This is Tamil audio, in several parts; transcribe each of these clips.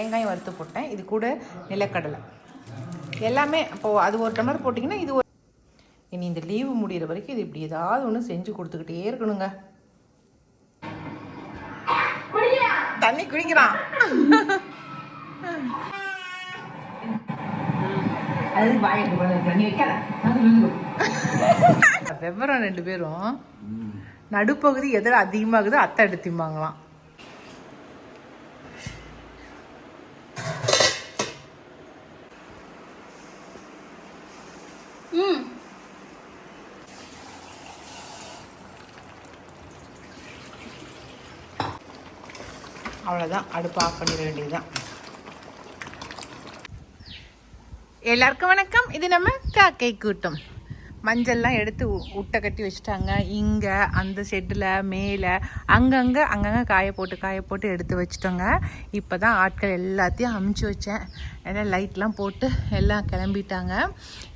வெங்காயம் வறுத்து போட்டேன். இது கூட நிலக்கடலை எல்லாமே அப்போது அது ஒரு டம்ளர் போட்டிங்கன்னா இது ஒரு இனி இந்த லீவு முடிகிற வரைக்கும் இது இப்படி ஏதாவது ஒன்று செஞ்சு கொடுத்துக்கிட்டே இருக்கணுங்க. தண்ணி குடிக்கிறான். விவரம் 2 பேரும் நடுப்பகுதி எதில் அதிகமாகுது அத்தை எடுத்திம்பாங்களாம். அவ்வளோதான், அடுப்பு ஆஃப் பண்ணிட வேண்டியதுதான். எல்லாருக்கும் வணக்கம். இது நம்ம காக்கை கூட்டம். மஞ்சள்லாம் எடுத்து உட்டை கட்டி வச்சுட்டாங்க. இங்கே அந்த ஷெட்டில் மேலே அங்கங்கே காய போட்டு எடுத்து வச்சுட்டோங்க. இப்போ தான் ஆட்கள் எல்லாத்தையும் அமுச்சு வச்சேன். எல்லாம் லைட்லாம் போட்டு எல்லாம் கிளம்பிட்டாங்க.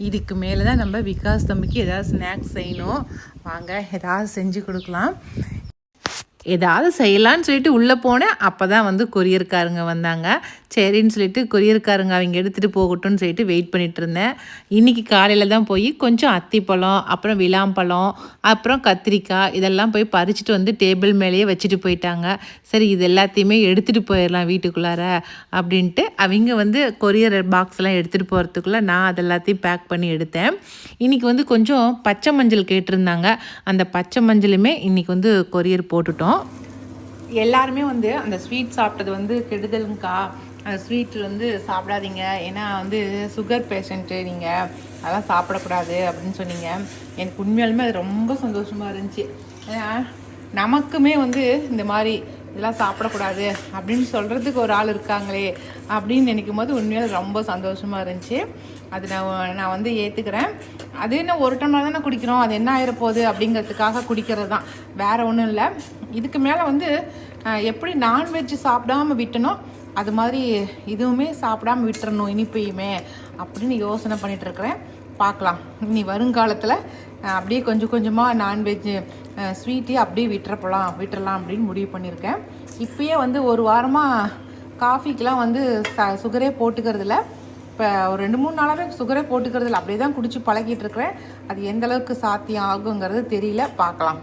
இதுக்கு மேலே தான் நம்ம விகாஸ் தம்பிக்கு ஏதாவது ஸ்நாக்ஸ் செய்யணும். வாங்க ஏதாவது செஞ்சு கொடுக்கலாம். ஏதாவது செய்யலான்னு சொல்லிட்டு உள்ளே போனேன். அப்போ தான் வந்து கொரியர்காரங்க வந்தாங்க. சரின்னு சொல்லிட்டு கொரியர்காரங்க அவங்க எடுத்துகிட்டு போகட்டும்னு சொல்லிட்டு வெயிட் பண்ணிகிட்டு இருந்தேன். இன்றைக்கி காலையில் தான் போய் கொஞ்சம் அத்திப்பழம், அப்புறம் விளாம்பழம், அப்புறம் கத்திரிக்காய் இதெல்லாம் போய் பறிச்சுட்டு வந்து டேபிள் மேலேயே வச்சுட்டு போயிட்டாங்க. சரி இது எல்லாத்தையுமே எடுத்துகிட்டு போயிடலாம் வீட்டுக்குள்ளார அப்படின்ட்டு அவங்க வந்து கொரியர் பாக்ஸ்லாம் எடுத்துகிட்டு போகிறதுக்குள்ளே நான் அதெல்லாத்தையும் பேக் பண்ணி எடுத்தேன். இன்றைக்கி வந்து கொஞ்சம் பச்சை மஞ்சள் கேட்டிருந்தாங்க. அந்த பச்சை மஞ்சளுமே இன்றைக்கி வந்து கொரியர் போட்டுட்டோம். எல்லாருமே வந்து அந்த ஸ்வீட் சாப்பிட்டது வந்து கெடுதலுங்கக்கா, அந்த ஸ்வீட் வந்து சாப்பிடாதீங்க, ஏன்னா வந்து சுகர் பேஷண்ட்டு நீங்கள், அதெல்லாம் சாப்பிடக்கூடாது அப்படின்னு சொன்னீங்க. எனக்கு உண்மையாலுமே அது ரொம்ப சந்தோஷமாக இருந்துச்சு. ஏன்னா நமக்குமே வந்து இந்த மாதிரி இதெல்லாம் சாப்பிடக்கூடாது அப்படின்னு சொல்கிறதுக்கு ஒரு ஆள் இருக்காங்களே அப்படின்னு நினைக்கும் போது உண்மையாக ரொம்ப சந்தோஷமாக இருந்துச்சு. அது நான் வந்து ஏற்றுக்கிறேன். அது என்ன ஒரு டம்ளர் தானே குடிக்கிறோம், அது என்ன ஆயிரப்போகுது அப்படிங்கிறதுக்காக குடிக்கிறது தான், வேறு ஒன்றும் இல்லை. இதுக்கு மேலே வந்து எப்படி நான்வெஜ் சாப்பிடாமல் விட்டணும் அது மாதிரி இதுவுமே சாப்பிடாமல் விட்டுறணும் இனிப்பையுமே அப்படின்னு யோசனை பண்ணிகிட்ருக்கிறேன். பார்க்கலாம் இனி வருங்காலத்தில் அப்படியே கொஞ்சம் கொஞ்சமாக நான்வெஜ் ஸ்வீட்டே அப்படியே விட்டுறலாம் அப்படின்னு முடிவு பண்ணியிருக்கேன். இப்போயே வந்து ஒரு வாரமாக காஃபிக்கெலாம் வந்து சுகரே போட்டுக்கிறதில்ல. இப்போ ஒரு 2-3 நாளாகவே சுகரே போட்டுக்கிறதில்ல, அப்படியே தான் குடிச்சு பழகிட்டுருக்கிறேன். அது எந்தளவுக்கு சாத்தியம் ஆகுங்கிறது தெரியல, பார்க்கலாம்.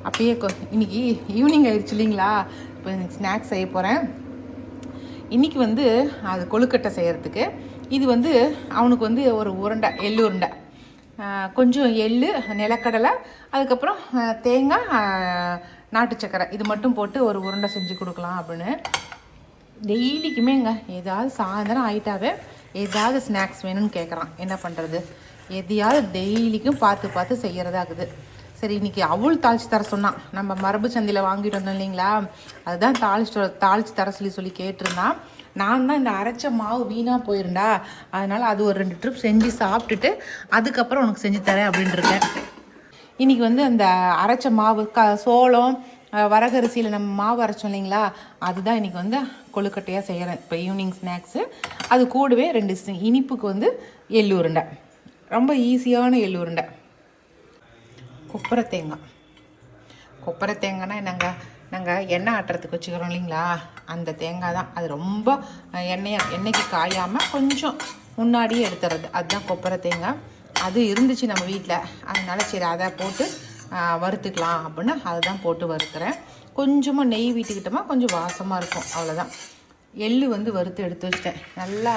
அப்படியே இன்றைக்கி ஈவினிங் ஆயிடுச்சு இல்லைங்களா, இப்போ எனக்கு ஸ்நாக்ஸ் செய்ய போகிறேன். இன்றைக்கி வந்து அது கொழுக்கட்டை செய்கிறதுக்கு இது வந்து அவனுக்கு வந்து ஒரு உருண்டை, எள்ளு உருண்டை, கொஞ்சம் எள்ளு, நிலக்கடலை, அதுக்கப்புறம் தேங்காய், நாட்டு சக்கரை இது மட்டும் போட்டு ஒரு உருண்டை செஞ்சு கொடுக்கலாம் அப்படின்னு. டெய்லிக்குமேங்க ஏதாவது சாயந்தரம் ஆகிட்டாவே ஏதாவது ஸ்நாக்ஸ் வேணும்னு கேட்குறான். என்ன பண்ணுறது, எதையாவது டெய்லிக்கும் பார்த்து செய்கிறதாகுது. சரி இன்றைக்கி அவுள் தாளித்து தர சொன்னான். நம்ம மரபு சந்தையில் வாங்கிட்டு வந்தோம் இல்லைங்களா, அதுதான் தாளித்து தர சொல்லி கேட்டிருந்தான். நான் தான் இந்த அரைச்ச மாவு வீணாக போயிருந்தா, அதனால் அது ஒரு 2 ட்ரிப் செஞ்சு சாப்பிட்டுட்டு அதுக்கப்புறம் உனக்கு செஞ்சு தரேன் அப்படின்ட்டுருக்கேன். இன்றைக்கி வந்து அந்த அரைச்ச மாவு சோளம் வரகரிசியில் நம்ம மாவு அரைச்சோம் இல்லைங்களா, அதுதான் இன்றைக்கி வந்து கொழுக்கட்டையாக செய்கிறேன் இப்போ ஈவினிங் ஸ்நாக்ஸு. அது கூடவே 2 இனிப்புக்கு வந்து எள்ளு உருண்டை, ரொம்ப ஈஸியான எள்ளு உருண்டை. கொப்பரை தேங்காய்னா என்னங்க, நாங்கள் எண்ணெய் ஆட்டுறதுக்கு வச்சுக்கிறோம் இல்லைங்களா, அந்த தேங்காய் தான். அது ரொம்ப எண்ணெய்க்கு காயாமல் கொஞ்சம் முன்னாடியே எடுத்துறது, அதுதான் கொப்பரை தேங்காய். அது இருந்துச்சு நம்ம வீட்டில், அதனால சரி அதை போட்டு வறுத்துக்கலாம் அப்படின்னு அதுதான் போட்டு வறுக்கிறேன். கொஞ்சமாக நெய் வீட்டுக்கிட்டோமா கொஞ்சம் வாசமாக இருக்கும், அவ்வளோதான். எள்ளு வந்து வறுத்து எடுத்து வச்சிட்டேன். நல்லா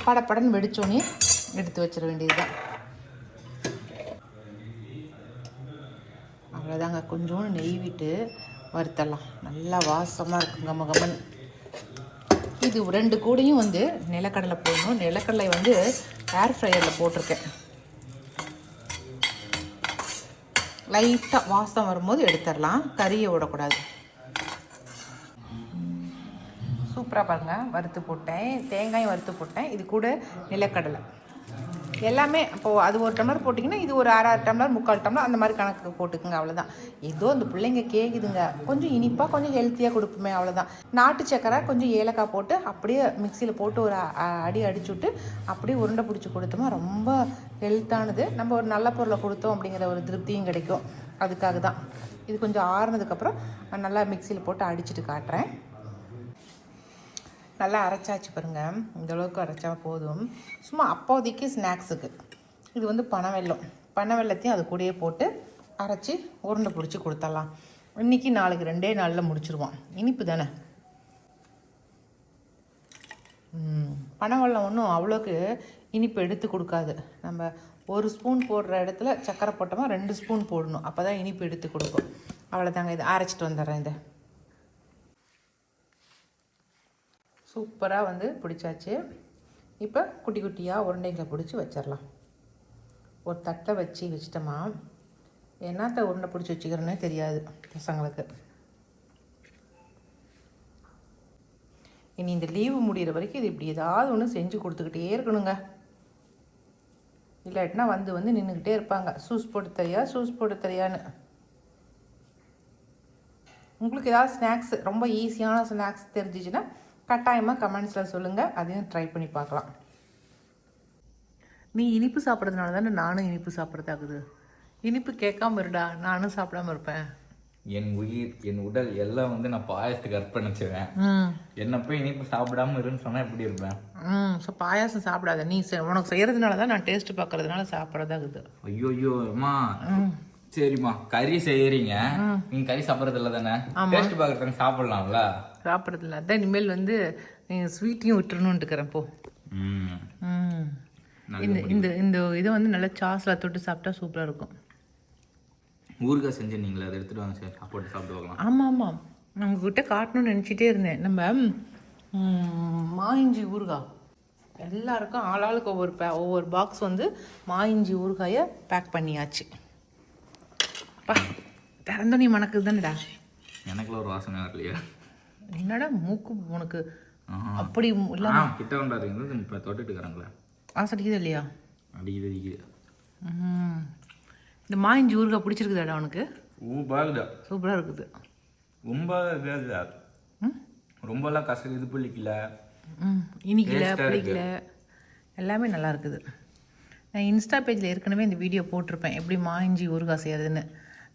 படப்படன்னு வெடிச்சோன்னே எடுத்து வச்சிட வேண்டியது தான். அவ்வளோதாங்க, கொஞ்சோண்டு நெய் விட்டு வறுத்தலாம், நல்லா வாசமாக இருக்குங்க மகமன். இது 2 கூடையும் வந்து நிலக்கடலை போடணும். நிலக்கடலை வந்து ஏர் ஃப்ரையரில் போட்டிருக்கேன். லைட்டாக வாசம் வரும்போது எடுத்துடலாம், கறியை விடக்கூடாது. சூப்பராக பாருங்கள், வறுத்து போட்டேன், தேங்காயும் வறுத்து போட்டேன். இது கூட நிலக்கடலை எல்லாமே. அப்போது அது ஒரு டம்ளர் போட்டிங்கன்னா இது ஒரு 1/2 டம்ளர் 3/4 டம்ளர் அந்த மாதிரி கணக்கு போட்டுக்குங்க, அவ்வளோதான். ஏதோ அந்த பிள்ளைங்க கேட்குதுங்க, கொஞ்சம் இனிப்பாக கொஞ்சம் ஹெல்த்தியாக கொடுப்போமே, அவ்வளோதான். நாட்டு சக்கரை கொஞ்சம் ஏலக்காய் போட்டு அப்படியே மிக்சியில் போட்டு ஒரு அடி அடிச்சுட்டு அப்படியே உருண்டை பிடிச்சி கொடுத்தோமா ரொம்ப ஹெல்த்தானது. நம்ம ஒரு நல்ல பொருளை கொடுத்தோம் அப்படிங்கிற ஒரு திருப்தியும் கிடைக்கும், அதுக்காக தான். இது கொஞ்சம் ஆறுனதுக்கப்புறம் நல்லா மிக்சியில் போட்டு அடிச்சுட்டு காட்டுறேன். நல்லா அரைச்சாச்சு பாருங்க. இந்த அளவுக்கு அரைச்சா போதும். சும்மா அப்போதைக்கு ஸ்நாக்ஸுக்கு. இது வந்து பனவெல்லத்தையும் அது கூடயே போட்டு அரைச்சி உருண்டை பிடிச்சி கொடுத்துடலாம். இன்றைக்கி நாளைக்கு 2 நாளில் முடிச்சிருவோம். இனிப்பு தானே. பனவெல்லம் ஒன்றும் அவ்வளோக்கு இனிப்பு எடுத்து கொடுக்காது. நம்ம 1 ஸ்பூன் போடுற இடத்துல சர்க்கரை போட்டோமா 2 ஸ்பூன் போடணும். அப்போ தான் இனிப்பு எடுத்து கொடுக்கும். அவ்வளோதாங்க. இது அரைச்சிட்டு வந்துடுறேன். இதை சூப்பராக வந்து பிடிச்சாச்சு. இப்போ குட்டி குட்டியாக உருண்டைங்களை பிடிச்சி வச்சிடலாம். ஒரு தட்டை வச்சிட்டோமா என்னத்த உருண்டை பிடிச்சி வச்சுக்கிறேன்னே தெரியாது பசங்களுக்கு. இனி இந்த லீவு முடிகிற வரைக்கும் இது இப்படி ஏதாவது ஒன்று செஞ்சு கொடுத்துக்கிட்டே இருக்கணுங்க. இல்லாட்டினா வந்து நின்றுக்கிட்டே இருப்பாங்க. சூஸ் போட்டு தரியான்னு. உங்களுக்கு ஏதாவது ஸ்நாக்ஸ் ரொம்ப ஈஸியான ஸ்நாக்ஸ் தெரிஞ்சிச்சுன்னா கட்டாயமாக கமெண்ட்ஸில் சொல்லுங்கள். அதையும் ட்ரை பண்ணி பார்க்கலாம். நீ இனிப்பு சாப்பிட்றதுனால தானே நானும் இனிப்பு சாப்பிட்றதாகுது. இனிப்பு கேட்காம இருடா, நானும் சாப்பிடாம இருப்பேன். என் உயிர் என் உடல் எல்லாம் வந்து நான் பாயாசத்துக்கு அர்ப்பணிச்சுவேன். என்ன போய் இனிப்பு சாப்பிடாம இருன்னு சொன்னா எப்படி இருப்பேன்? பாயாசம் சாப்பிடாத. நீ உனக்கு செய்யறதுனால தான் நான் டேஸ்ட் பார்க்கறதுனால சாப்பிட்றதாகுது. ஐயோ அம்மா சரிம்மா கறி செய்யறீங்க, நீங்க கறி சாப்பிட்றது இல்லை தானே? டேஸ்ட் பார்க்கறதுக்கு சாப்பிடலாம்ல. சாப்பிட்றது இல்லை. அதான் இனிமேல் வந்து ஸ்வீட்டையும் விட்டுறணும்னு இருக்கிறேன். போ. இந்த இந்த இதை வந்து நல்லா சாஸில் தொட்டு சாப்பிட்டா சூப்பராக இருக்கும். ஊறுகாய் செஞ்சுருந்தீங்களா? அதை எடுத்துகிட்டு வாங்க சார், போட்டு சாப்பிட்டு பார்க்கலாம். ஆமாம் நான் உங்ககிட்ட காட்டணும்னு நினச்சிட்டே இருந்தேன். நம்ம மாயிஞ்சி ஊறுகாய் எல்லாருக்கும் ஆளாளுக்கு ஒவ்வொரு பாக்ஸ் வந்து மாயிஞ்சி ஊறுகாயை பேக் பண்ணியாச்சு. திறந்தோனி மணக்குது தானேடா. எனக்குள்ள ஒரு வாசனை வரலையா? என்னடா மூக்கு உனக்கு அப்படி இல்லாம கிட்ட கொண்டாடுறீங்க. இப்போ தொட்டுட்டு இருக்கிறாங்களே வாசம் அடிக்குது இல்லையா? அடிக்குது. இந்த மாயிஞ்சி ஊறுகாய் பிடிச்சிருக்குதாடா உனக்கு? சூப்பராக இருக்குது. ரொம்ப ரொம்பலாம் கசக்கு இது பிடிக்கல, இனிக்கல, பிடிக்கல, எல்லாமே நல்லா இருக்குது. நான் இன்ஸ்டா பேஜில் ஏற்கனவே இந்த வீடியோ போட்டிருப்பேன் எப்படி மாயிஞ்சி ஊறுகாய் செய்யறதுன்னு.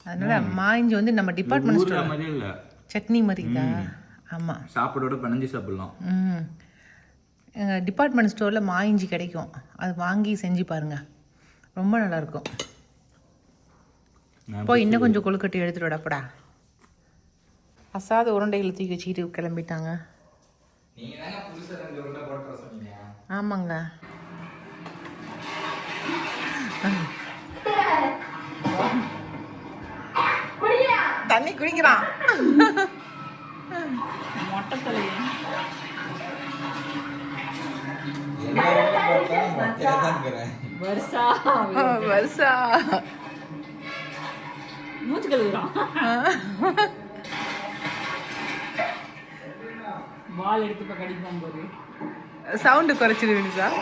அதனால மாயிஞ்சி வந்து நம்ம டிபார்ட்மெண்ட் ஸ்டோர் மாதிரி இல்லை, சட்னி மாதிரி தான். ஆமாம், சாப்பாடோட பிணைஞ்சு சாப்பிடலாம். டிபார்ட்மெண்ட் ஸ்டோரில் மாயிஞ்சி கிடைக்கும். அது வாங்கி செஞ்சு பாருங்கள், ரொம்ப நல்லாயிருக்கும். போய் இன்னும் கொஞ்சம் கொழுக்கட்டை எடுத்துகிட்டு விடப்படா. அசாத உருண்டைகளை தூக்கி வச்சுக்கிட்டு கிளம்பிட்டாங்க. ஆமாங்க. தண்ணி குடிக்கிறான். மொட்டத்தலையே வருஷா மூச்சு கழுவுறான். பால் எடுத்து இப்போ கடிக்கும் போது சவுண்டு குறைச்சிடுவீங்க சார்.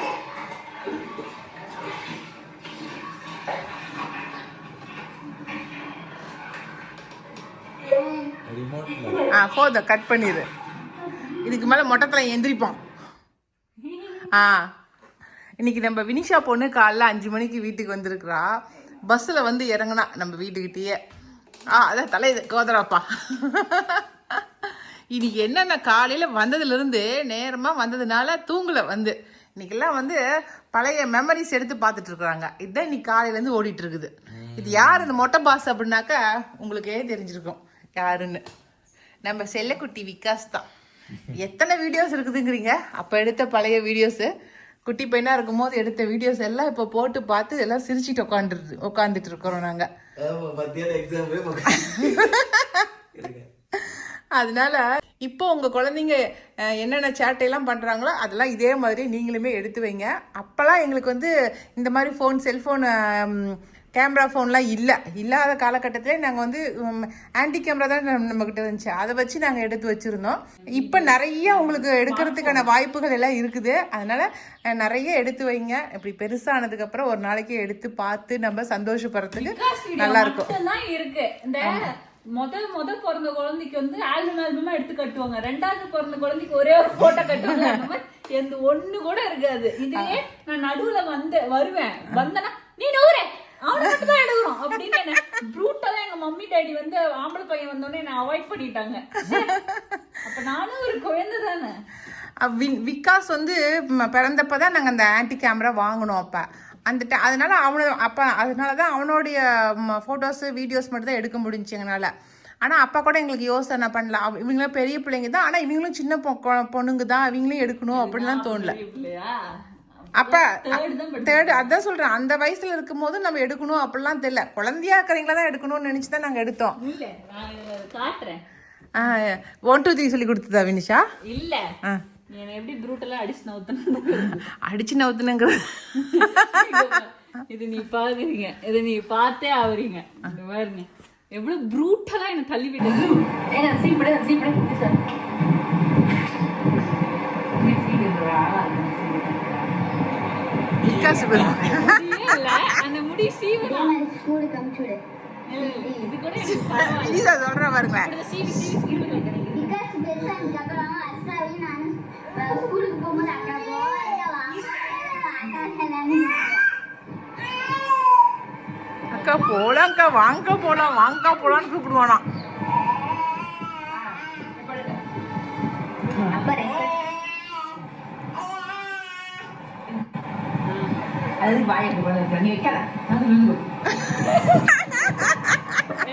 போதும், கட் பண்ணிடு. இதுக்கு மேலே மொட்டத்தில் எந்திரிப்போம். இன்னைக்கு நம்ம வினிஷா பொண்ணு காலைல 5 மணிக்கு வீட்டுக்கு வந்திருக்கிறா. பஸ்ஸில் வந்து இறங்கினா நம்ம வீட்டுக்கிட்டேயே. அதான் தலை கோதராப்பா. இன்னைக்கு என்னென்ன காலையில் வந்ததுலேருந்து நேரமாக வந்ததுனால தூங்கலை. இன்னைக்கெல்லாம் பழைய மெமரிஸ் எடுத்து பார்த்துட்டு இருக்கிறாங்க. இதுதான் இன்னைக்கு காலையிலேருந்து ஓடிட்டு இருக்குது. இது யார் இந்த மொட்டை பாஸ் அப்படின்னாக்கா உங்களுக்கே தெரிஞ்சிருக்கும் யாருன்னு. நம்ம செல்லக்குட்டி விகாஸ் தான். எத்தனை வீடியோஸ் இருக்குதுங்கிறீங்க? அப்போ எடுத்த பழைய வீடியோஸு, குட்டி பையனாக இருக்கும் போது எடுத்த வீடியோஸ் எல்லாம் இப்போ போட்டு பார்த்து எல்லாம் சிரிச்சிட்டு உட்காந்துட்டு இருக்கிறோம் நாங்கள். அதனால இப்போ உங்கள் குழந்தைங்க என்னென்ன சேட்டையெல்லாம் பண்ணுறாங்களோ அதெல்லாம் இதே மாதிரி நீங்களுமே எடுத்து வைங்க. அப்போல்லாம் எங்களுக்கு இந்த மாதிரி செல்ஃபோன் கேமரா ஃபோன்லாம் இல்லாத காலகட்டத்திலே நாங்கள் ஆன்டி கேமரா தான் நம்மக்கிட்ட இருந்துச்சு. அதை வச்சு நாங்கள் எடுத்து வச்சுருந்தோம். இப்போ நிறைய உங்களுக்கு எடுக்கிறதுக்கான வாய்ப்புகள் எல்லாம் இருக்குது. அதனால் நிறைய எடுத்து வைங்க. இப்படி பெருசானதுக்கப்புறம் ஒரு நாளைக்கு எடுத்து பார்த்து நம்ம சந்தோஷப்படுறதுக்கு நல்லா இருக்கும். இருக்கு இந்த முத பிறந்த குழந்தைக்கு ஆல்பமா எடுத்து கட்டுவாங்க. 2வது பிறந்த குழந்தைக்கு ஒரே ஒரு போட்டோ கட்டுவாங்க. அந்த மாதிரி எந்த ஒண்ணு கூட இருக்காது. இதுவே நான் நடுவுல வருவேன். வந்தனா நீ நூறு அவனை மட்டும் தான் எடுக்கிறோம் அப்படின்னு ப்ரூட்டா எங்க மம்மி டாடி ஆம்பளை பையன் வந்தோடனே என்ன அவாய்ட் பண்ணிட்டாங்க. அப்ப நானும் ஒரு குழந்தை தானே. விகாஸ் வந்து பிறந்தப்போ தான் நாங்கள் அந்த ஆன்டி கேமரா வாங்கினோம் அப்போ அந்த அதனால அதனால தான் அவனுடைய ஃபோட்டோஸு வீடியோஸ் மட்டும் தான் எடுக்க முடிஞ்சுச்சு எங்களால். ஆனால் அப்பா கூட எங்களுக்கு யோசனை பண்ணல, இவங்களாம் பெரிய பிள்ளைங்க தான், ஆனால் இவங்களும் சின்ன பொண்ணுங்க தான், இவங்களையும் எடுக்கணும் அப்படின்லாம் தோணல. அப்போ தேர்டு அதான் சொல்கிறேன், அந்த வயசில் இருக்கும் போது நம்ம எடுக்கணும் அப்படிலாம் தெரியல, குழந்தையா இருக்கிறீங்களா தான் எடுக்கணும்னு நினச்சி தான் நாங்கள் எடுத்தோம். 1 2 3 சொல்லி கொடுத்ததா வினிஷா? இல்ல எப்படி ப்ரூட்டலா அடிச்சு நவுத்துனுங்க. இது நீ பாக்குறீங்க, இது நீ பார்த்தே ஆவறீங்க. இந்த மாதிரி எவ்வளவு ப்ரூட்டலா என்ன தள்ளி விட்டது. அந்த முடி சீவலாம். இது கூட சொல்ற பாருங்க. அக்கா போலாம்க்கா, வாங்க போலாம், வாங்க போலான்னு கூப்பிடுவானா.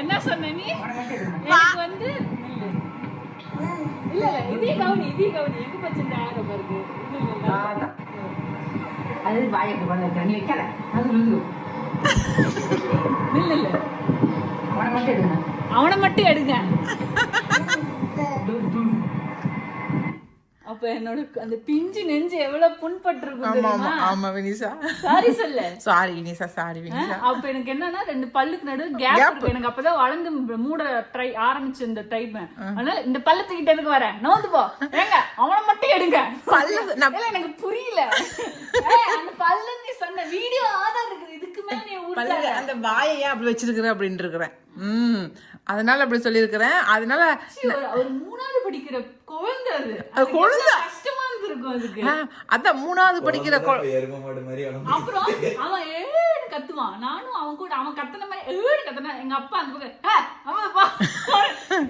என்ன சொன்ன நீ? எனக்கு வந்து இல்ல இதே கவுனி எங்க பச்சை ஆயிரம் பாருங்க. அது வாயக்கு பண்ண நீ வைக்கல, அது இல்ல அவனை மட்டும் எடுங்க. அப்ப என்னோட அந்த பிஞ்சு நெஞ்சு எவ்வளவு புண்பட்டிருக்கும் தெரியுமா? ஆமா வினிஷா, சாரி சொல்லு. Sorry Vinisha, sorry Vinisha. அப்ப எனக்கு என்னன்னா 2 பல்லுக்கு நடு கேப் இருக்கு. எனக்கு அப்பதான் வளர்ந்து மூட ட்ரை ஆரம்பிச்ச இந்த டைம். அதனால இந்த பல்லத்துக்கிட்ட எதுக்கு வர நோந்து போ, ஏங்க அவனை மட்டும் எடுங்க. எனக்கு புரியல. அந்த பல்லு நீ சொன்ன வீடியோ ஆதார் இருக்குது, இதுக்கு மேல நீ அந்த வாயையா அப்படி வச்சிருக்கிற அப்படின்னு இருக்கிறேன். அதனால அப்படி சொல்லியிருக்கிறேன். அதனால ஒரு 3வது படிக்கிற குழந்தை, அது குழந்தை கஷ்டமா இருந்திருக்கும் அதுக்கு. அதான் 3வது படிக்கிற அப்புறம் அவன் ஏடு கத்துவான், நானும் அவன் கூட அவன் கத்துன மாதிரி ஏடு கத்துனா எங்க அப்பா அந்த பக்கம்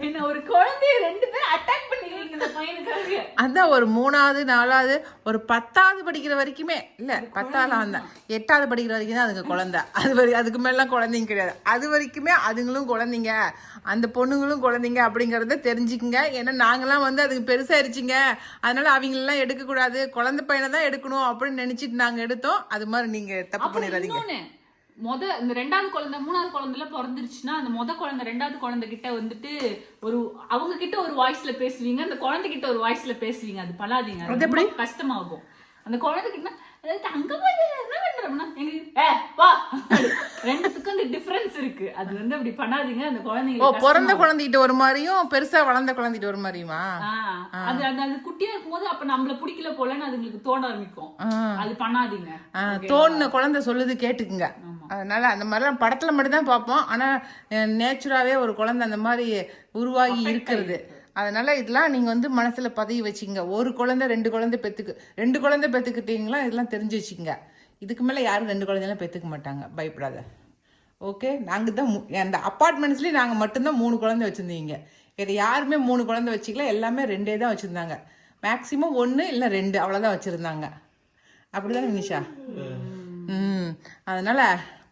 என்ன ஒரு குழந்தைய 2 பேரும் அட்டாக் பண்ணிக்கிறீங்க இந்த பையனுக்காக. அதான் ஒரு 3வது 4வது ஒரு 10வது படிக்கிற வரைக்குமே இல்ல, 10வது வந்தான் 8வது படிக்கிற வரைக்கும் தான் அதுங்க குழந்தை. அதுக்கு மேலாம் குழந்தைங்க கிடையாது. அது வரைக்குமே அதுங்களும் குழந்தைங்க, அந்த பொண்ணுங்களும் குழந்தைங்க அப்படிங்கறத தெரிஞ்சுக்குங்க. ஏன்னா நாங்கெல்லாம் வந்து அதுக்கு பெருசாயிருச்சுங்க, அதனால அவங்களெல்லாம் எடுக்கக்கூடாது, குழந்தை பையனை தான் எடுக்கணும் அப்படின்னு நினைச்சிட்டு நாங்க எடுத்தோம். அது மாதிரி நீங்க தப்பு பண்ணிடாதீங்க. இந்த 2வது குழந்தை 3வது குழந்தைல பிறந்துருச்சுன்னா அந்த குழந்தை 2வது குழந்தை கிட்ட வந்துட்டு அவங்க கிட்ட ஒரு வாய்ஸ்ல பேசுவீங்க, அந்த குழந்தை கிட்ட ஒரு வாய்ஸ்ல பேசுவீங்க. அது பண்ணாதீங்க, ரொம்ப கஷ்டமாகும். அந்த குழந்தை கிட்ட அங்க போய் என்ன பண்றோம்னா ரெண்டுத்துக்கும் அந்த டிஃபரன்ஸ் இருக்கு. அது வந்து அப்படி பண்ணாதீங்க. அந்த குழந்தைங்க பிறந்த குழந்தைகிட்ட ஒரு மாதிரியும் பெருசா வளர்ந்த குழந்தைகிட்ட ஒரு மாதிரியுமா அது அது குட்டியா இருக்கும் போது அப்ப நம்மள பிடிக்கல போலன்னு அதுங்களுக்கு தோண ஆரம்பிக்கும். அது பண்ணாதீங்க. தோணுன குழந்தை சொல்லுது கேட்டுக்குங்க. அதனால அந்த மாதிரிலாம் படத்துல மட்டும் தான் பார்ப்போம். ஆனா நேச்சுராவே ஒரு குழந்தை அந்த மாதிரி உருவாகி இருக்கிறது. அதனால இதெல்லாம் நீங்க வந்து மனசுல பதிவு வச்சுங்க. ஒரு குழந்தை 2 குழந்தை 2 குழந்தை பெத்துக்கிட்டீங்களா இதெல்லாம் தெரிஞ்சு வச்சுக்கோங்க. இதுக்கு மேல யாரும் 2 குழந்தைலாம் பெத்துக்க மாட்டாங்க, பயப்படாத. ஓகே, நாங்க தான் அந்த அப்பார்ட்மெண்ட்ஸ்லயே நாங்க மட்டும்தான் 3 குழந்தை வச்சிருந்தீங்க. வேற யாருமே 3 குழந்தை வச்சுக்கல, எல்லாமே 2 தான் வச்சிருந்தாங்க. மேக்சிமம் 1 இல்ல 2 அவ்வளவுதான் வச்சிருந்தாங்க. அப்படிதானே வினிஷா? அதனால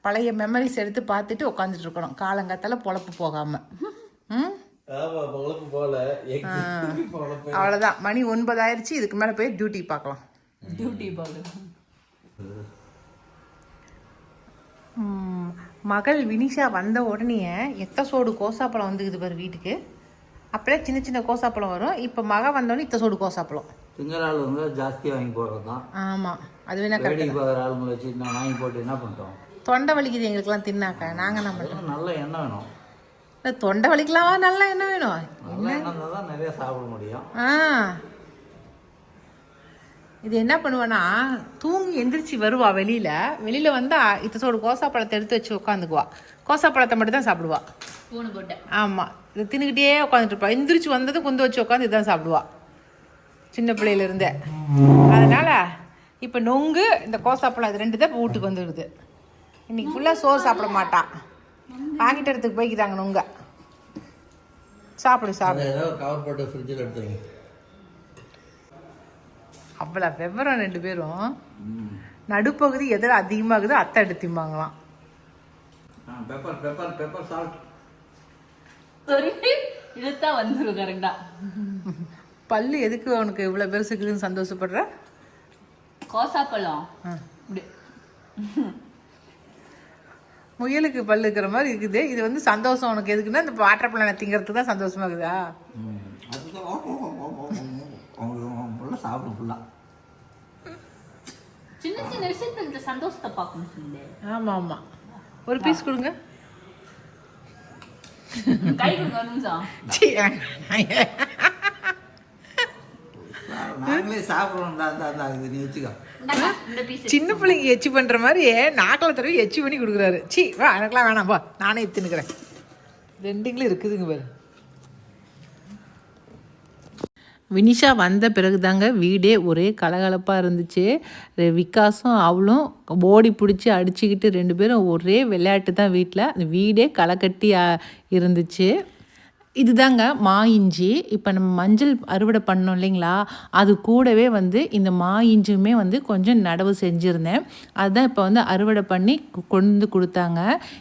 பழைய மெமரிஸ் எடுத்து பார்த்துட்டு உட்காந்துட்டு இருக்கணும், காலங்காத்தால பொழப்பு போகாம. அவ்வளவுதான், மணி 9 ஆயிடுச்சு. இதுக்கு மேல போய் டியூட்டி பார்க்கலாம். மகள் வினிஷா வந்த உடனே எத்த சோடு கோசாப்பழம் வந்துக்குது பாரு வீட்டுக்கு. அப்படியே சின்ன சின்ன கோசாப்பழம் வரும். இப்ப மக வந்தோடனே இத்த சோடு கோசாப்பழம் திங்களால் வந்து ஜாஸ்தியாக வாங்கி போடுறதுதான். ஆமா, அது வேணா கரெக்ட். ஆளுங்களை வச்சு நான் வாங்கி போட்டு என்ன பண்ணிட்டோம், தொண்டை வலிக்குது எங்களுக்குலாம் தின்னாக்க. நாங்க நம்ம நல்ல எண்ணெய் வேணும். தொண்டை வலிக்கலாமா? நல்லா என்ன வேணும்? நல்ல எண்ணெய் தான் நிறைய சாப்பிட முடியும். இது என்ன பண்ணுவானா, தூங்கி எந்திரிச்சு வருவா வெளியில வந்தா இத்தோடு கோசாப்பழத்தை எடுத்து வச்சு உட்காந்துக்குவா. கோசாப்பழத்தை மட்டும் தான் சாப்பிடுவா. ஆமா, இது தின்னுக்கிட்டே உட்காந்துட்டு இருப்பா. எந்திரிச்சு வந்ததும் குந்து வச்சு உட்காந்து இதுதான் சாப்பிடுவா சின்ன பிள்ளையில இருந்தே. அதனால இப்ப நொங்கு இந்த கோசாப்பழம் இது 2 தான் வீட்டுக்கு வந்துடுது. இன்னைக்கு ஃபுல்லா சோறு சாப்பிட மாட்டா, வாங்கிட்டு இடத்துக்கு போய்க்கிறாங்க நொங்க. சாப்பிடு. ஏதோ கவர் போட்டு ஃப்ரிட்ஜில் எடுத்துருங்க. அவ்வளோ விவரம் 2 பேரும். நடுப்பகுதி எதில் அதிகமாகுதோ அத்தை எடுத்திம்பாங்களாம். பெப்பர் பெப்பர் பெப்பர் சால்ட் இழுத்தா வந்துடும் கரெக்டா. பல்லு எதுக்கு உனக்கு இவ்வளோ பெருசுக்குதுன்னு சந்தோஷப்படுற? கோசாப்பழம் முயலுக்கு பல்லு இருக்கிற மாதிரி இருக்குது. இது வந்து சந்தோஷம் உனக்கு எதுக்குன்னா இந்த வாட்டர் பிளானை திங்கிறதுக்கு தான் சந்தோஷமா இருக்குதா? அதுதான் சாப்பிடும் ஃபுல்லாக. சின்ன சின்ன விஷயத்துக்கு சந்தோஷத்தை பார்க்கணும். ஆமாம் ஆமாம். ஒரு பீஸ் கொடுங்க. கை கொடுங்க ஒரு நிமிஷம். நாங்களே சாப்பிடுவோம். இது நீ வச்சுக்கோ. சின்ன பிள்ளைங்க எச்சி பண்ற மாதிரி நாக்கில் தடவை எச்சி பண்ணி கொடுக்குறாரு. சி வா, எனக்குலாம் வேணாம் பா, நானே எடுத்துனுக்கிறேன். 2ங்களும் இருக்குதுங்க பாரு. வினிஷா வந்த பிறகு தாங்க வீடே ஒரே கலகலப்பாக இருந்துச்சு. விகாஸும் அவளும் ஓடி பிடிச்சி அடிச்சுக்கிட்டு 2 பேரும் ஒரே விளையாட்டு தான் வீட்டில். அந்த வீடே களைக்கட்டி இருந்துச்சு. இதுதாங்க மா இஞ்சி. இப்போ நம்ம மஞ்சள் அறுவடை பண்ணோம் இல்லைங்களா, அது கூடவே வந்து இந்த மா இஞ்சியுமே வந்து கொஞ்சம் நடவு செஞ்சுருந்தேன். அதுதான் இப்போ வந்து அறுவடை பண்ணி கொண்டு கொடுத்தாங்க.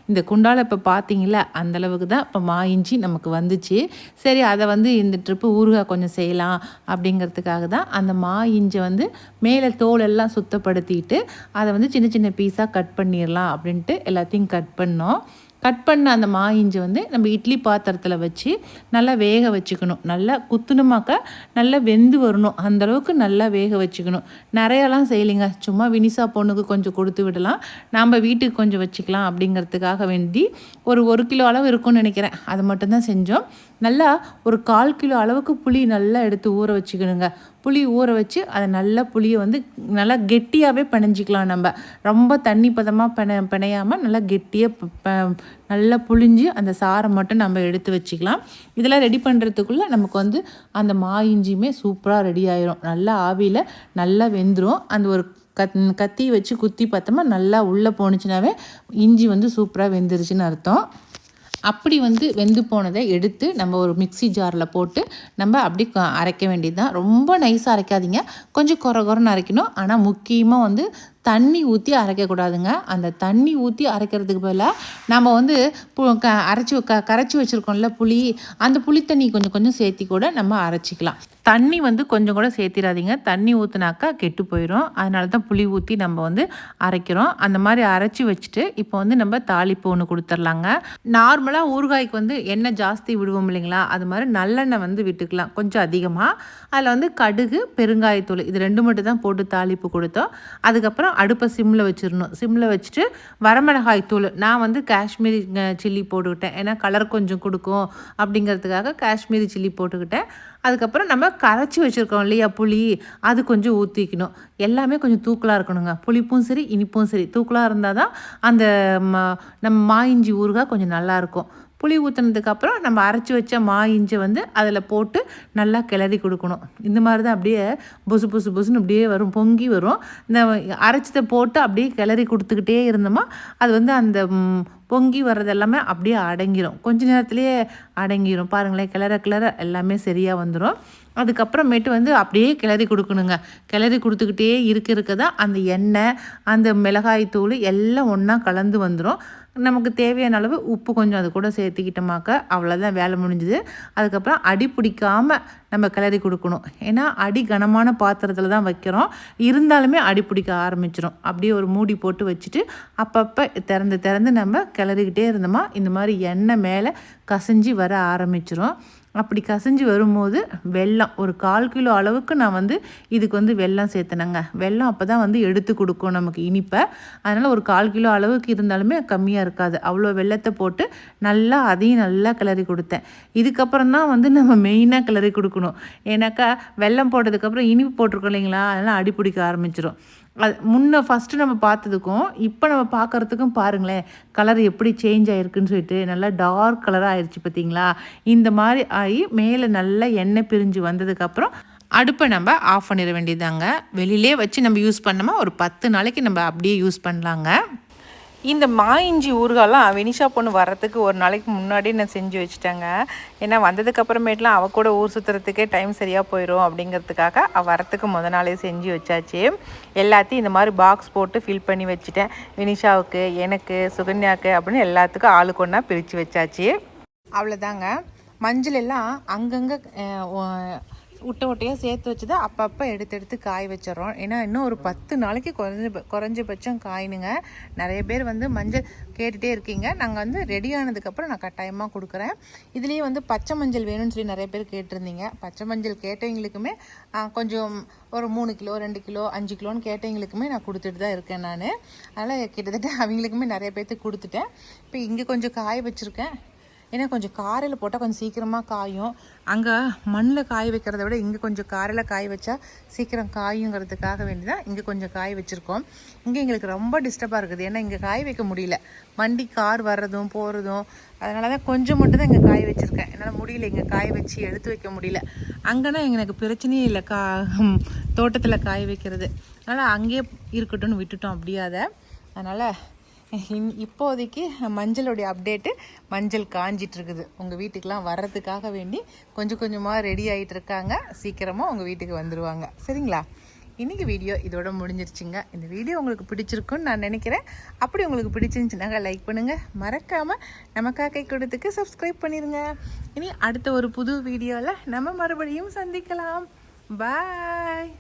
இந்த குண்டால் இப்போ பார்த்தீங்களா அந்தளவுக்கு தான் இப்போ மா இஞ்சி நமக்கு வந்துச்சு. சரி, அதை வந்து இந்த ட்ரிப்பு ஊறுகாய் கொஞ்சம் செய்யலாம் அப்படிங்கிறதுக்காக தான் அந்த மா இஞ்சி வந்து மேலே தோல் எல்லாம் சுத்தப்படுத்திட்டு அதை வந்து சின்ன சின்ன பீஸாக கட் பண்ணிடலாம் அப்படின்ட்டு எல்லாத்தையும் கட் பண்ணோம். கட் பண்ண அந்த மா இஞ்சி வந்து நம்ம இட்லி பாத்திரத்தில் வச்சு நல்லா வேக வச்சுக்கணும். நல்லா குத்துணுமாக்க நல்லா வெந்து வரணும். அந்தளவுக்கு நல்லா வேக வச்சுக்கணும். நிறையாலாம் செய்யலைங்க, சும்மா வினிஷா பொண்ணுக்கு கொஞ்சம் கொடுத்து விடலாம், நம்ம வீட்டுக்கு கொஞ்சம் வச்சுக்கலாம் அப்படிங்கிறதுக்காக வேண்டி ஒரு 1 கிலோ அளவு இருக்கும்னு நினைக்கிறேன். அது மட்டும்தான் செஞ்சோம். நல்லா ஒரு 1/4 கிலோ அளவுக்கு புளி நல்லா எடுத்து ஊற வச்சுக்கணுங்க. புளி ஊற வச்சு அதை நல்லா புளியை வந்து நல்லா கெட்டியாகவே பிணைஞ்சிக்கலாம். நம்ம ரொம்ப தண்ணி பதமாக பிணையாமல் நல்லா கெட்டியாக நல்லா புளிஞ்சு அந்த சாரை மட்டும் நம்ம எடுத்து வச்சுக்கலாம். இதெல்லாம் ரெடி பண்ணுறதுக்குள்ளே நமக்கு வந்து அந்த மா இஞ்சியுமே சூப்பராக ரெடி ஆயிரும். நல்லா ஆவியில் நல்லா வெந்துடும். அந்த ஒரு கத்தி வச்சு குத்தி பார்த்தோமா நல்லா உள்ளே போணுச்சுனாவே இஞ்சி வந்து சூப்பராக வெந்துருச்சுன்னு அர்த்தம். அப்படி வந்து வெந்து போனதை எடுத்து நம்ம ஒரு மிக்ஸி ஜாரில் போட்டு நம்ம அப்படி அரைக்க வேண்டியது தான். ரொம்ப நைஸாக அரைக்காதீங்க, கொஞ்சம் கொரன்னு அரைக்கணும். ஆனால் முக்கியமாக வந்து தண்ணி ஊற்றி அரைக்கக்கூடாதுங்க. அந்த தண்ணி ஊற்றி அரைக்கிறதுக்கு பதிலாக நம்ம வந்து கரைச்சி வச்சுருக்கோம்ல புளி, அந்த புளி தண்ணி கொஞ்சம் கொஞ்சம் சேர்த்தி கூட நம்ம அரைச்சிக்கலாம். தண்ணி வந்து கொஞ்சம் கூட சேர்த்திடாதீங்க, தண்ணி ஊற்றுனாக்கா கெட்டு போயிடும். அதனால தான் புளி ஊற்றி நம்ம வந்து அரைக்கிறோம். அந்த மாதிரி அரைச்சி வச்சுட்டு இப்போ வந்து நம்ம தாளிப்பு ஒன்று கொடுத்துர்லாங்க. நார்மலாக ஊறுகாய்க்கு வந்து எண்ணெய் ஜாஸ்தி விடுவோம் இல்லைங்களா, அது மாதிரி நல்லெண்ணெய் வந்து விட்டுக்கலாம் கொஞ்சம் அதிகமாக. அதில் வந்து கடுகு, பெருங்காயத்தூள் இது 2 மட்டும் தான் போட்டு தாளிப்பு கொடுத்தோம். அதுக்கப்புறம் அடுப்பை சிம்மில் வச்சிடணும். சிம்மில் வச்சுட்டு வரமிளகாய் தூள், நான் வந்து காஷ்மீரி சில்லி போட்டுக்கிட்டேன், ஏன்னா கலர் கொஞ்சம் கொடுக்கும் அப்படிங்கிறதுக்காக காஷ்மீரி சில்லி போட்டுக்கிட்டேன். அதுக்கப்புறம் நம்ம கரைச்சி வச்சுருக்கோம் இல்லையா புளி, அது கொஞ்சம் ஊற்றிக்கணும். எல்லாமே கொஞ்சம் தூக்கலாக இருக்கணுங்க. புளிப்பும் சரி இனிப்பும் சரி தூக்கலாக இருந்தால் தான் அந்த நம்ம மா இஞ்சி ஊறுகாய் கொஞ்சம் நல்லாயிருக்கும். புளி ஊற்றினதுக்கப்புறம் நம்ம அரைச்சி வச்ச மா இஞ்சி வந்து அதில் போட்டு நல்லா கிளறி கொடுக்கணும். இந்த மாதிரி தான் அப்படியே புசுன்னு அப்படியே வரும், பொங்கி வரும். இந்த அரைச்சதை போட்டு அப்படியே கிளறி கொடுத்துக்கிட்டே இருந்தோமா அது வந்து அந்த பொங்கி வர்றது எல்லாமே அப்படியே அடங்கிடும். கொஞ்ச நேரத்துலேயே அடங்கிடும். பாருங்களேன், கிளற எல்லாமே சரியாக வந்துடும். அதுக்கப்புறமேட்டு வந்து அப்படியே கிளறி கொடுக்கணுங்க. கிளறி கொடுத்துக்கிட்டே இருக்க தான் அந்த எண்ணெய், அந்த மிளகாய் தூள் எல்லாம் ஒன்றா கலந்து வந்துடும். நமக்கு தேவையான அளவு உப்பு கொஞ்சம் அது கூட சேர்த்துக்கிட்டோமாக்க அவ்வளோதான், வேலை முடிஞ்சுது. அதுக்கப்புறம் அடி பிடிக்காமல் நம்ம கிளறி கொடுக்கணும். ஏன்னா அடி கனமான பாத்திரத்தில் தான் வைக்கிறோம், இருந்தாலுமே அடி பிடிக்க ஆரம்பிச்சிடும். அப்படியே ஒரு மூடி போட்டு வச்சுட்டு அப்பப்போ திறந்து நம்ம கிளறிக்கிட்டே இருந்தோமா இந்த மாதிரி எண்ணெய் மேலே கசைஞ்சி வர ஆரம்பிச்சிடும். அப்படி கசைஞ்சு வரும்போது வெல்லம் ஒரு 1/4 கிலோ அளவுக்கு நான் வந்து இதுக்கு வந்து வெல்லம் சேர்த்துனேங்க. வெல்லம் அப்போ தான் வந்து எடுத்து கொடுக்கும் நமக்கு இனிப்பை. அதனால் ஒரு 1/4 கிலோ அளவுக்கு இருந்தாலுமே கம்மியாக இருக்காது. அவ்வளோ வெல்லத்தை போட்டு நல்லா அதையும் நல்லா கிளறி கொடுத்தேன். இதுக்கப்புறம் தான் வந்து நம்ம மெயினாக கிளறி கொடுக்கணும். ஏன்னாக்கா வெல்லம் போட்டதுக்கப்புறம் இனிப்பு போட்டிருக்கோம் இல்லைங்களா, அதெல்லாம் அடி பிடிக்க ஆரம்பிச்சிடும். அது ஃபஸ்ட்டு நம்ம பார்த்ததுக்கும் இப்போ நம்ம பார்க்குறதுக்கும் பாருங்களேன் கலர் எப்படி சேஞ்ச் ஆகிருக்குன்னு சொல்லிட்டு நல்லா டார்க் கலராக ஆயிடுச்சு பார்த்தீங்களா. இந்த மாதிரி ஆகி மேலே நல்லா எண்ணெய் பிரிஞ்சு வந்ததுக்கப்புறம் அடுப்பை நம்ம ஆஃப் பண்ணிட வேண்டியதாங்க. வெளியிலே வச்சு நம்ம யூஸ் பண்ணோமா ஒரு 10 நாளைக்கு நம்ம அப்படியே யூஸ் பண்ணலாங்க. இந்த இஞ்சி ஊறுகாலாம் வினிஷா பொண்ணு வர்றதுக்கு ஒரு நாளைக்கு முன்னாடியே நான் செஞ்சு வச்சுட்டேங்க. ஏன்னா வந்ததுக்கப்புறமேட்டுலாம் அவள் கூட ஊர் சுற்றுறதுக்கே டைம் சரியாக போயிடும் அப்படிங்கிறதுக்காக அவள் வரத்துக்கு நாளே செஞ்சு வச்சாச்சு. எல்லாத்தையும் இந்த மாதிரி பாக்ஸ் போட்டு ஃபில் பண்ணி வச்சுட்டேன். வினிஷாவுக்கு, எனக்கு, சுகன்யாவுக்கு அப்படின்னு எல்லாத்துக்கும் ஆளுக்கு ஒன்றா பிரித்து வச்சாச்சு. அவ்வளோதாங்க. மஞ்சள் எல்லாம் அங்கங்கே ஒட்டையாக சேர்த்து வச்சுதான் அப்பப்போ எடுத்து காய வச்சிடறோம். ஏன்னா இன்னும் ஒரு 10 நாளைக்கு குறைஞ்சபட்சம் காயணுங்க. நிறைய பேர் வந்து மஞ்சள் கேட்டுகிட்டே இருக்கீங்க. நாங்கள் வந்து ரெடி ஆனதுக்கப்புறம் நான் கட்டாயமாக கொடுக்குறேன். இதுலேயே வந்து பச்சை மஞ்சள் வேணும்னு சொல்லி நிறைய பேர் கேட்டிருந்தீங்க. பச்சை மஞ்சள் கேட்டவங்களுக்குமே கொஞ்சம் ஒரு 3 கிலோ 2 கிலோ 5 கிலோன்னு கேட்டவங்களுக்குமே நான் கொடுத்துட்டு தான் இருக்கேன். நான் அதனால் கிட்டத்தட்ட அவங்களுக்குமே நிறைய பேர்த்துக்கு கொடுத்துட்டேன். இப்போ இங்கே கொஞ்சம் காய வச்சுருக்கேன். ஏன்னா கொஞ்சம் காரையில் போட்டால் கொஞ்சம் சீக்கிரமாக காயும். அங்கே மண்ணில் காய வைக்கிறத விட இங்கே கொஞ்சம் காரையில் காய வச்சா சீக்கிரம் காயுங்கிறதுக்காக வேண்டி தான் இங்கே கொஞ்சம் காய வச்சுருக்கோம். இங்கே எங்களுக்கு ரொம்ப டிஸ்டர்பாக இருக்குது. ஏன்னா இங்கே காய வைக்க முடியல. வண்டி கார் வர்றதும் போகிறதும், அதனால தான் கொஞ்சம் மட்டும் தான் இங்கே காய வச்சுருக்கேன். என்னால் முடியல, இங்கே காய வச்சு எடுத்து வைக்க முடியல. அங்கேனா எனக்கு பிரச்சனையே இல்லை தோட்டத்தில் காய வைக்கிறது. அதனால் அங்கேயே இருக்கட்டும்னு விட்டுட்டோம் அப்படியாத. அதனால் இப்போதைக்கு மஞ்சளுடைய அப்டேட்டு, மஞ்சள் காஞ்சிட்ருக்குது. உங்கள் வீட்டுக்கெலாம் வர்றதுக்காக வேண்டி கொஞ்சம் கொஞ்சமாக ரெடி ஆகிட்டு இருக்காங்க. சீக்கிரமாக உங்கள் வீட்டுக்கு வந்துடுவாங்க. சரிங்களா? இன்றைக்கி வீடியோ இதோட முடிஞ்சிருச்சுங்க. இந்த வீடியோ உங்களுக்கு பிடிச்சிருக்குன்னு நான் நினைக்கிறேன். அப்படி உங்களுக்கு பிடிச்சிருந்துச்சுனாங்க லைக் பண்ணுங்கள். மறக்காமல் நம்ம காக்கை கூட்டத்துக்கு சப்ஸ்கிரைப் பண்ணிடுங்க. இனி அடுத்த ஒரு புது வீடியோவில் நம்ம மறுபடியும் சந்திக்கலாம். பாய்.